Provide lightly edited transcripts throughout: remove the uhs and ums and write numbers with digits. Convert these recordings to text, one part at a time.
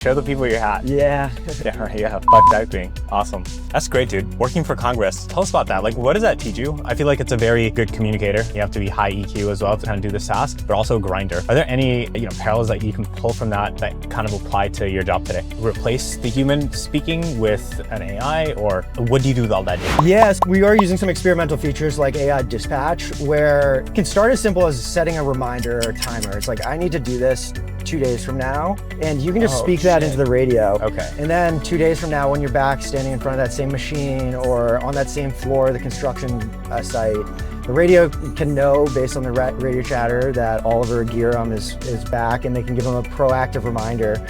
Show the people your hat. Yeah. Yeah, right, yeah, fuck that thing. Awesome. That's great, dude. Working for Congress. Tell us about that. Like, what does that teach you? I feel like it's a very good communicator. You have to be high EQ as well to kind of do this task, but also a grinder. Are there any, parallels that you can pull from that kind of apply to your job today? Replace the human speaking with an AI, or what do you do with all that data? Yes, we are using some experimental features like AI dispatch, where it can start as simple as setting a reminder or a timer. It's like, I need to do this 2 days from now, and you can just speak that into the radio. Okay. And then 2 days from now, when you're back standing in front of that same machine or on that same floor, the construction site, the radio can know based on the radio chatter that Oliver Giram is back, and they can give them a proactive reminder.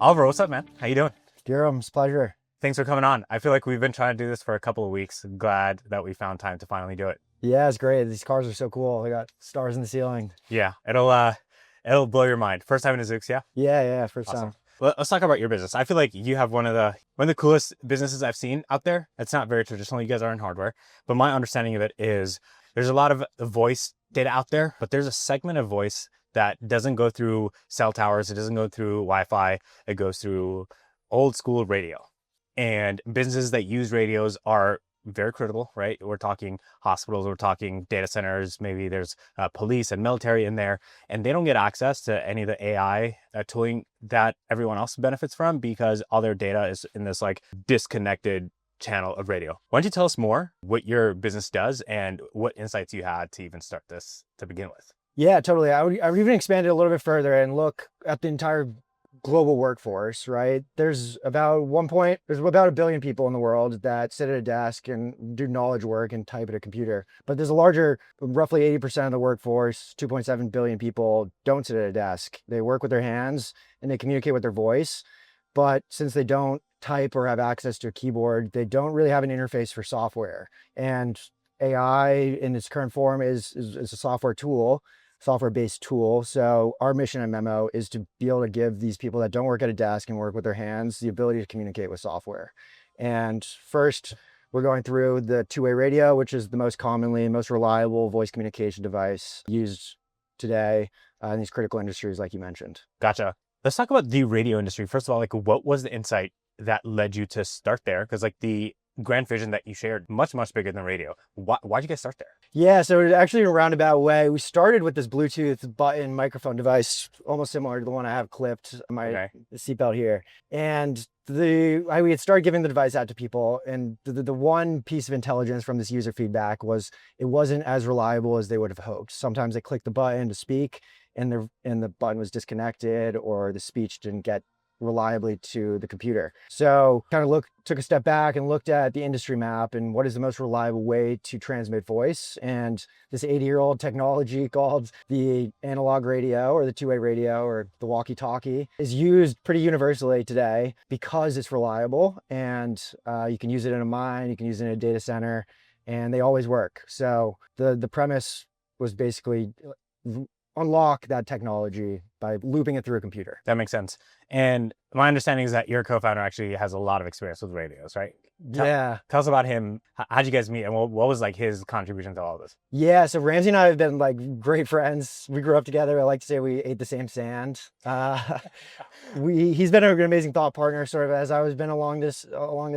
Oliver, what's up, man? How you doing? Giram's pleasure. Thanks for coming on. I feel like we've been trying to do this for a couple of weeks. Glad that we found time to finally do it. Yeah, it's great. These cars are so cool. They got stars in the ceiling. Yeah, it'll blow your mind. First time in a Zoox, yeah? Yeah, first Awesome. time. Well, let's talk about your business. I feel like you have one of the coolest businesses I've seen out there. It's not very traditional. You guys are in hardware, but my understanding of it is there's a lot of voice data out there, but there's a segment of voice that doesn't go through cell towers. It doesn't go through Wi-Fi. It goes through old school radio. And businesses that use radios are very critical, right? We're talking hospitals, we're talking data centers, maybe there's police and military in there, and they don't get access to any of the AI tooling that everyone else benefits from because all their data is in this like disconnected channel of radio. Why don't you tell us more what your business does and what insights you had to even start this to begin with? Yeah, totally. I would even expand it a little bit further and look at the entire global workforce, right? There's about 1 billion people in the world that sit at a desk and do knowledge work and type at a computer. But there's a larger, roughly 80% of the workforce, 2.7 billion people, don't sit at a desk. They work with their hands and they communicate with their voice. But since they don't type or have access to a keyboard, they don't really have an interface for software. And AI in its current form is a software-based tool. So our mission at Memo is to be able to give these people that don't work at a desk and work with their hands the ability to communicate with software. And first, we're going through the two-way radio, which is the most commonly and most reliable voice communication device used today in these critical industries like you mentioned. Gotcha. Let's talk about the radio industry. First of all, like what was the insight that led you to start there? Because like the grand vision that you shared, much bigger than radio. Why'd you guys start there? Yeah, so it actually in a roundabout way, we started with this Bluetooth button microphone device, almost similar to the one I have clipped on my seatbelt here. And we had started giving the device out to people, and the one piece of intelligence from this user feedback was it wasn't as reliable as they would have hoped. Sometimes they clicked the button to speak and the button was disconnected, or the speech didn't get reliably to the computer. So kind of took a step back and looked at the industry map and what is the most reliable way to transmit voice. And this 80-year-old technology called the analog radio or the two-way radio or the walkie-talkie is used pretty universally today because it's reliable, and you can use it in a mine, you can use it in a data center, and they always work. So the premise was basically unlock that technology by looping it through a computer. That makes sense. And my understanding is that your co-founder actually has a lot of experience with radios, right? Yeah. Tell us about him. How'd you guys meet, and what was like his contribution to all of this? Yeah, so Ramsey and I have been like great friends. We grew up together. I like to say we ate the same sand. He's been an amazing thought partner sort of as I was been along this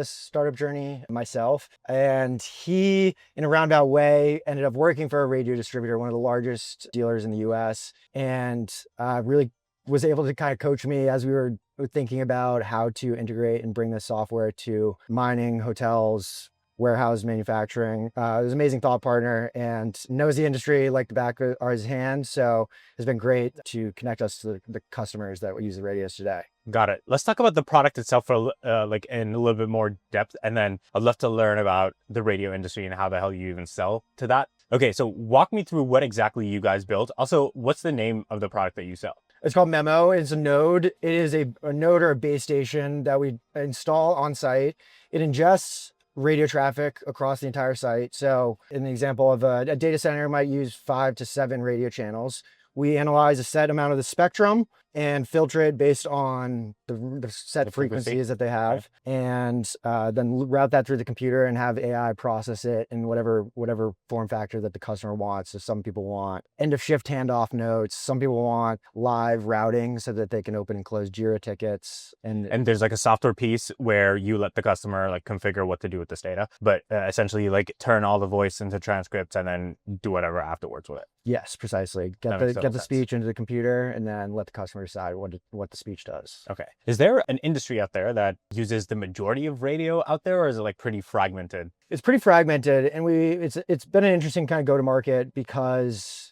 startup journey myself. And he, in a roundabout way, ended up working for a radio distributor, one of the largest dealers in the US, and really was able to kind of coach me as we were thinking about how to integrate and bring this software to mining, hotels, warehouse manufacturing. He was an amazing thought partner and knows the industry like the back of his hand. So it's been great to connect us to the customers that use the radios today. Got it. Let's talk about the product itself for like in a little bit more depth, and then I'd love to learn about the radio industry and how the hell you even sell to that. Okay, so walk me through what exactly you guys built. Also, what's the name of the product that you sell? It's called Memo. It's a node. It is a node or a base station that we install on site. It ingests radio traffic across the entire site. So in the example of a data center might use 5 to 7 radio channels. We analyze a set amount of the spectrum and filter it based on the set frequencies that they have, and then route that through the computer and have AI process it in whatever form factor that the customer wants. So some people want end of shift handoff notes. Some people want live routing so that they can open and close Jira tickets. And there's like a software piece where you let the customer like configure what to do with this data, but essentially you like turn all the voice into transcripts and then do whatever afterwards with it. Yes, precisely. Get the speech into the computer and then let the customer decide what the speech does. Okay. Is there an industry out there that uses the majority of radio out there, or is it like pretty fragmented? It's pretty fragmented, and it's been an interesting kind of go to market because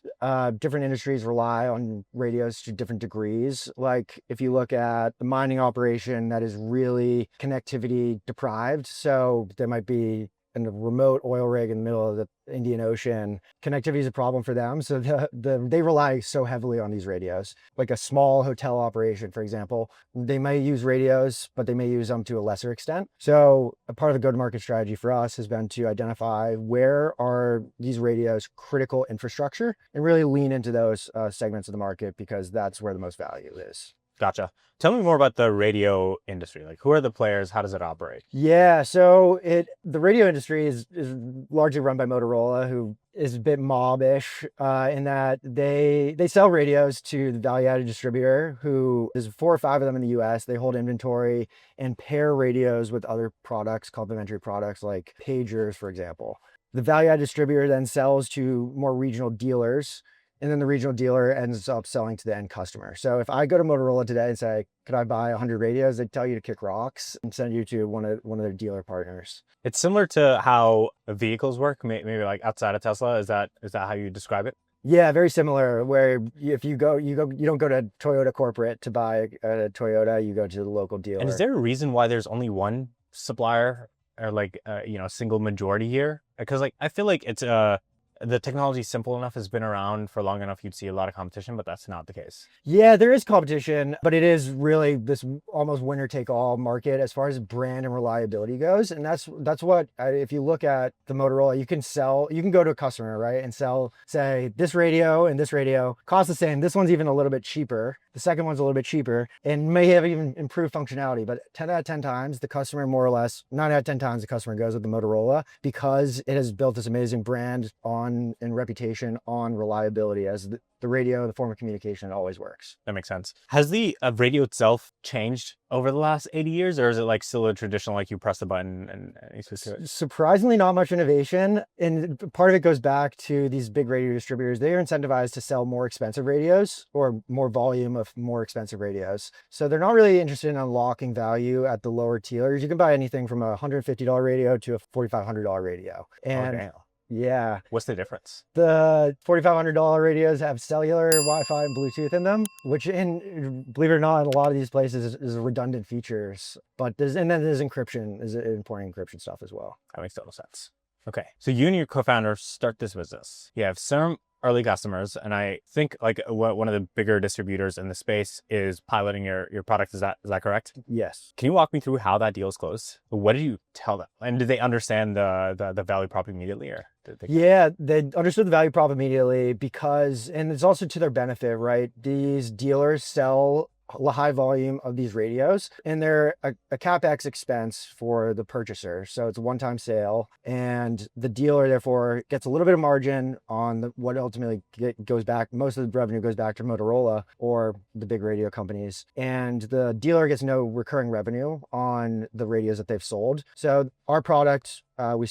different industries rely on radios to different degrees. Like if you look at the mining operation, that is really connectivity deprived. So there might be in a remote oil rig in the middle of the Indian Ocean, connectivity is a problem for them. So they rely so heavily on these radios. Like a small hotel operation, for example, they may use radios, but they may use them to a lesser extent. So a part of the go-to-market strategy for us has been to identify where are these radios critical infrastructure and really lean into those segments of the market, because that's where the most value is. Gotcha. Tell me more about the radio industry. Like, who are the players? How does it operate? Yeah, so the radio industry is largely run by Motorola, who is a bit mobbish in that they sell radios to the value-added distributor, who is 4 or 5 of them in the US. They hold inventory and pair radios with other products, complementary products like pagers, for example. The value-added distributor then sells to more regional dealers, and then the regional dealer ends up selling to the end customer. So if I go to Motorola today and say, could I buy 100 radios? They tell you to kick rocks and send you to one of their dealer partners. It's similar to how vehicles work, maybe like outside of Tesla. Is that how you describe it? Yeah, very similar, where if you don't go to Toyota corporate to buy a Toyota, you go to the local dealer. And is there a reason why there's only one supplier, or like single majority here? Because like I feel like it's the technology is simple enough, has been around for long enough, you'd see a lot of competition, but that's not the case. Yeah, there is competition, but it is really this almost winner take all market as far as brand and reliability goes. And that's what, if you look at the Motorola, you can go to a customer, right, and sell, say, this radio and this radio cost the same. This one's even a little bit cheaper. The second one's a little bit cheaper and may have even improved functionality, but 10 out of 10 times, the customer more or less, 9 out of 10 times the customer goes with the Motorola, because it has built this amazing brand and reputation on reliability as the radio, the form of communication, it always works. That makes sense. Has the radio itself changed over the last 80 years, or is it like still a traditional, like you press the button and you switch to it? Surprisingly, not much innovation. And part of it goes back to these big radio distributors. They are incentivized to sell more expensive radios or more volume of more expensive radios. So they're not really interested in unlocking value at the lower tiers. You can buy anything from a $150 radio to a $4,500 radio. And okay. Yeah. What's the difference? The $4,500 radios have cellular, Wi-Fi, and Bluetooth in them, which, believe it or not, in a lot of these places is redundant features. But then there's encryption, is important encryption stuff as well. That makes total sense. Okay, so you and your co-founder start this business. You have some early customers, and I think like one of the bigger distributors in the space is piloting your product. Is that correct? Yes. Can you walk me through how that deal is closed? What did you tell them? And did they understand the value prop immediately, or? Yeah, they understood the value prop immediately because, and it's also to their benefit, right? These dealers sell a high volume of these radios, and they're a CapEx expense for the purchaser. So it's a one-time sale, and the dealer therefore gets a little bit of margin on what ultimately goes back. Most of the revenue goes back to Motorola or the big radio companies, and the dealer gets no recurring revenue on the radios that they've sold. So our product, we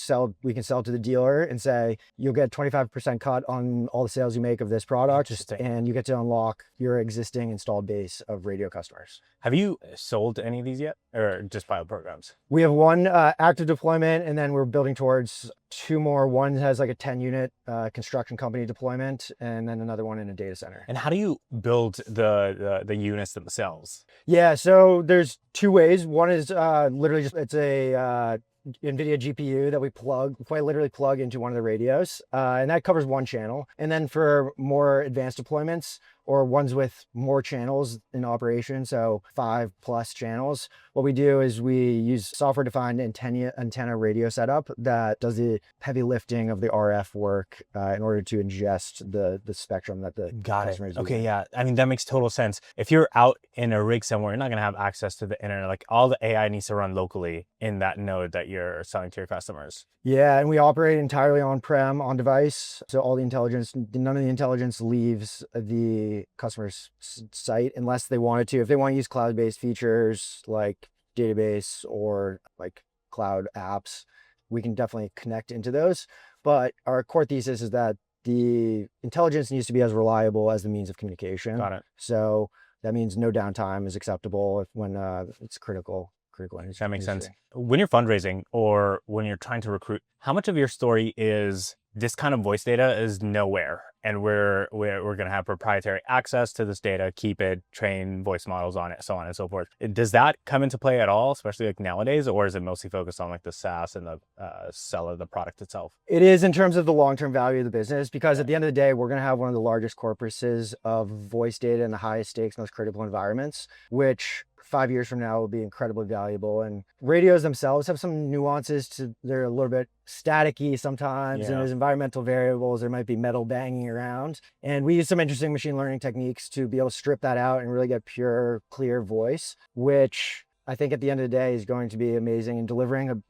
can sell to the dealer and say, you'll get 25% cut on all the sales you make of this product, and you get to unlock your existing installed base of radio customers. Have you sold any of these yet, or just pilot programs? We have one active deployment, and then we're building towards 2 more. One has like a 10-unit construction company deployment, and then another one in a data center. And how do you build the units themselves? Yeah, so there's 2 ways. One is literally just, it's a NVIDIA GPU that we quite literally plug into one of the radios, and that covers one channel. And then for more advanced deployments, or ones with more channels in operation, so 5+ channels. What we do is we use software-defined antenna radio setup that does the heavy lifting of the RF work in order to ingest the spectrum that the customer is using. Okay, yeah. I mean, that makes total sense. If you're out in a rig somewhere, you're not going to have access to the internet. Like all the AI needs to run locally in that node that you're selling to your customers. Yeah, and we operate entirely on-prem, on device. So all the intelligence, none of the intelligence leaves the customer's site unless they wanted to. If they want to use cloud-based features like database or like cloud apps, we can definitely connect into those. But our core thesis is that the intelligence needs to be as reliable as the means of communication. Got it. So that means no downtime is acceptable when it's critical. That makes sense. When you're fundraising or when you're trying to recruit, how much of your story is this kind of voice data is nowhere, and we're going to have proprietary access to this data, keep it, train voice models on it, so on and so forth. Does that come into play at all, especially like nowadays, or is it mostly focused on like the SaaS and the sell of the product itself? It is in terms of the long-term value of the business, because at the end of the day, we're going to have one of the largest corpuses of voice data in the highest stakes, most critical environments, which 5 years from now will be incredibly valuable. And radios themselves have some nuances to, they're a little bit staticky sometimes, and there's environmental variables. There might be metal banging around. And we use some interesting machine learning techniques to be able to strip that out and really get pure, clear voice, which I think at the end of the day is going to be amazing in delivering,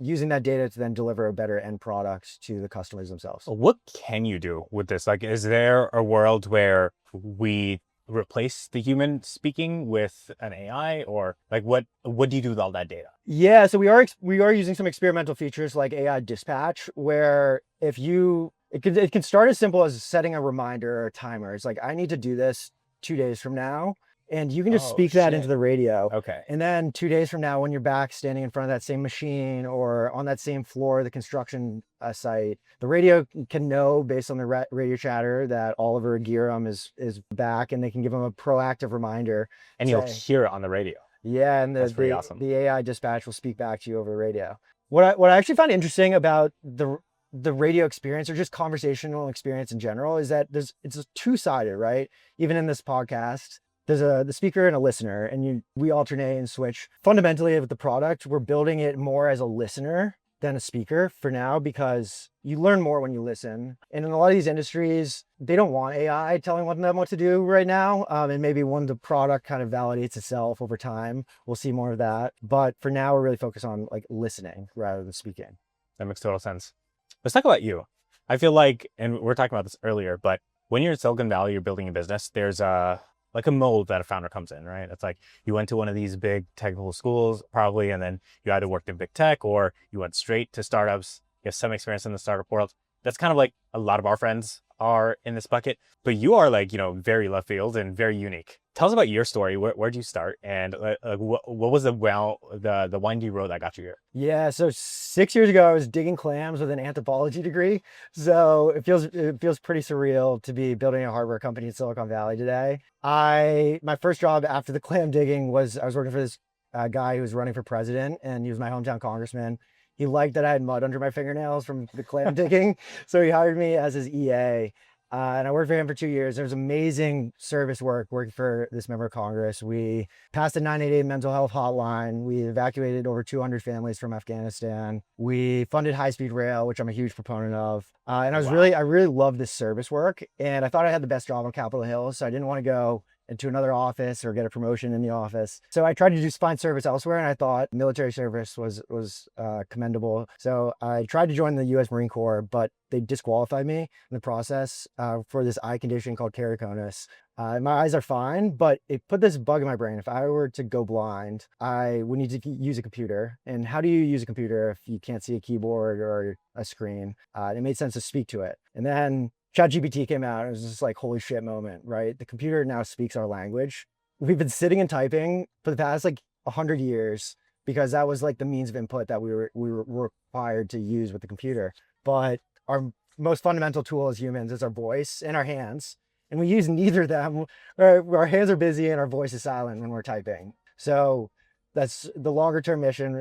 using that data to then deliver a better end product to the customers themselves. What can you do with this? Like, is there a world where we replace the human speaking with an AI, or like what do you do with all that data? Yeah, so we are using some experimental features like AI dispatch, where if you it can start as simple as setting a reminder or a timer. It's like, I need to do this 2 days from now, and you can just speak that into the radio. Okay. And then 2 days from now, when you're back standing in front of that same machine or on that same floor, the construction site, the radio can know based on the radio chatter that Oliver Giram is back, and they can give him a proactive reminder. And you'll hear it on the radio. Yeah, and that's pretty awesome. The AI dispatch will speak back to you over the radio. What I actually find interesting about the radio experience, or just conversational experience in general, is that it's two-sided, right? Even in this podcast, there's the speaker and a listener, and we alternate and switch. Fundamentally, with the product, we're building it more as a listener than a speaker for now, because you learn more when you listen. And in a lot of these industries, they don't want AI telling them what to do right now. And maybe when the product kind of validates itself over time, we'll see more of that. But for now, we're really focused on like listening rather than speaking. That makes total sense. Let's talk about you. I feel like, and we were talking about this earlier, but when you're in Silicon Valley, you're building a business, there's like a mold that a founder comes in, right? It's like you went to one of these big technical schools probably, and then you either worked in big tech or you went straight to startups. You have some experience in the startup world. That's kind of like a lot of our friends are in this bucket, but you are like, very left field and very unique. Tell us about your story. Where'd you start? And what was the windy road that got you here? Yeah, so 6 years ago, I was digging clams with an anthropology degree. So it feels pretty surreal to be building a hardware company in Silicon Valley today. My first job after the clam digging was I was working for this guy who was running for president, and he was my hometown congressman. He liked that I had mud under my fingernails from the clam digging, so he hired me as his EA. And I worked for him for 2 years. There was amazing service work working for this member of Congress. We passed the 988 mental health hotline. We evacuated over 200 families from Afghanistan. We funded high-speed rail, which I'm a huge proponent of. And I really loved this service work. And I thought I had the best job on Capitol Hill, so I didn't want to go into another office or get a promotion in the office. So I tried to find service elsewhere, and I thought military service was commendable. So I tried to join the US Marine Corps, but they disqualified me in the process for this eye condition called keratoconus. My eyes are fine, but it put this bug in my brain. If I were to go blind, I would need to use a computer. And how do you use a computer if you can't see a keyboard or a screen? It made sense to speak to it. And then ChatGPT came out. It was just like, holy shit moment, right? The computer now speaks our language. We've been sitting and typing for the past 100 years because that was like the means of input that we were required to use with the computer. But our most fundamental tool as humans is our voice and our hands. And we use neither of them. Our hands are busy and our voice is silent when we're typing. So that's the longer term mission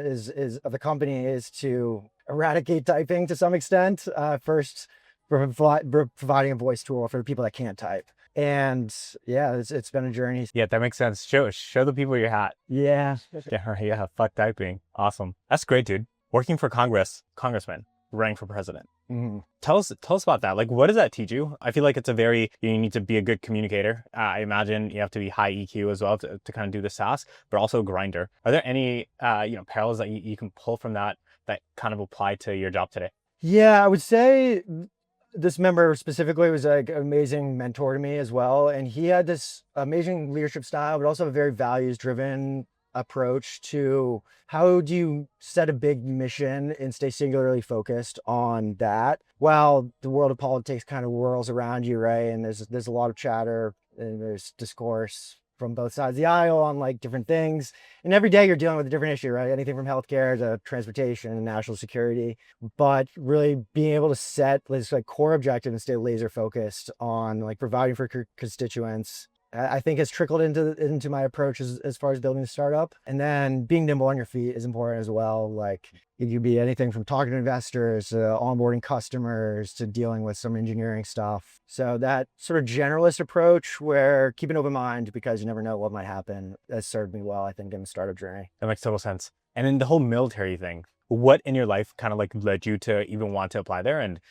of the company is to eradicate typing to some extent. First, providing a voice tool for people that can't type. And yeah, it's been a journey. Yeah, that makes sense. Show the people your hat. Yeah. Yeah, fuck typing. Awesome. That's great, dude. Working for Congressman, running for president. Mm-hmm. Tell us about that. Like, what does that teach you? I feel like it's you need to be a good communicator. I imagine you have to be high EQ as well to kind of do this task, but also a grinder. Are there any, parallels that you can pull from that kind of apply to your job today? Yeah, I would say this member specifically was like an amazing mentor to me as well. And he had this amazing leadership style, but also a very values driven approach to how do you set a big mission and stay singularly focused on that while the world of politics kind of whirls around you, right? And there's a lot of chatter and there's discourse from both sides of the aisle on like different things. And every day you're dealing with a different issue, right? Anything from healthcare to transportation and national security. But really being able to set this like core objective and stay laser focused on like providing for constituents, I think has trickled into my approach as far as building a startup. And then being nimble on your feet is important as well. Like it could be anything from talking to investors, to onboarding customers, to dealing with some engineering stuff. So that sort of generalist approach where keep an open mind because you never know what might happen has served me well, I think, in the startup journey. That makes total sense. And then the whole military thing, what in your life kind of like led you to even want to apply there? And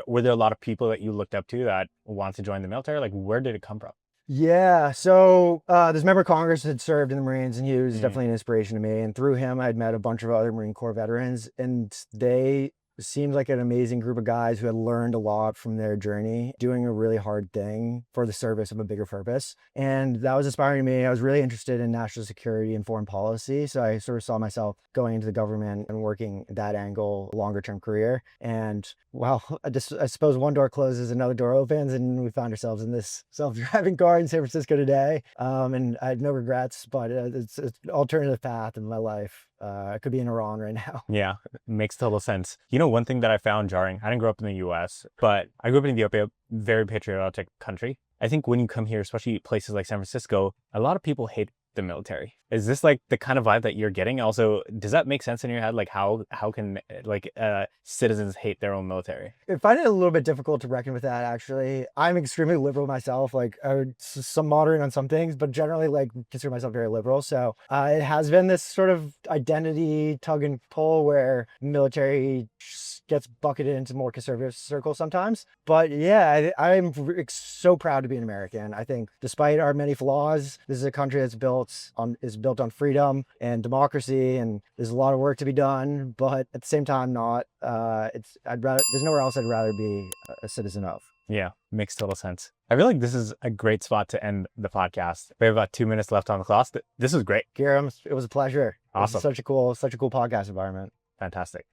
were there a lot of people that you looked up to that want to join the military? Like, where did it come from? Yeah, so this member of Congress had served in the Marines and he was definitely an inspiration to me. And through him, I'd met a bunch of other Marine Corps veterans and they seemed like an amazing group of guys who had learned a lot from their journey, doing a really hard thing for the service of a bigger purpose. And that was inspiring to me. I was really interested in national security and foreign policy. So I sort of saw myself going into the government and working that angle, longer term career. And well, I suppose one door closes, another door opens, and we found ourselves in this self-driving car in San Francisco today. And I had no regrets, but it's an alternative path in my life. I could be in Iran right now. Yeah, makes total sense. You know, one thing that I found jarring, I didn't grow up in the US, but I grew up in Ethiopia, very patriotic country. I think when you come here, especially places like San Francisco, a lot of people hate the military. Is this like the kind of vibe that you're getting? Also, does that make sense in your head? Like how can like citizens hate their own military? I find it a little bit difficult to reckon with that, actually. I'm extremely liberal myself, like some moderate on some things, but generally like consider myself very liberal. So it has been this sort of identity tug and pull where military gets bucketed into more conservative circles sometimes. But yeah, I'm so proud to be an American. I think despite our many flaws, this is a country that's built on freedom and democracy, and there's a lot of work to be done, but at the same time not. There's nowhere else I'd rather be a citizen of. Yeah, makes total sense. I feel like this is a great spot to end the podcast. We have about 2 minutes left on the clock. This was great. Kiram, it was a pleasure. Awesome. It was such a cool podcast environment. Fantastic.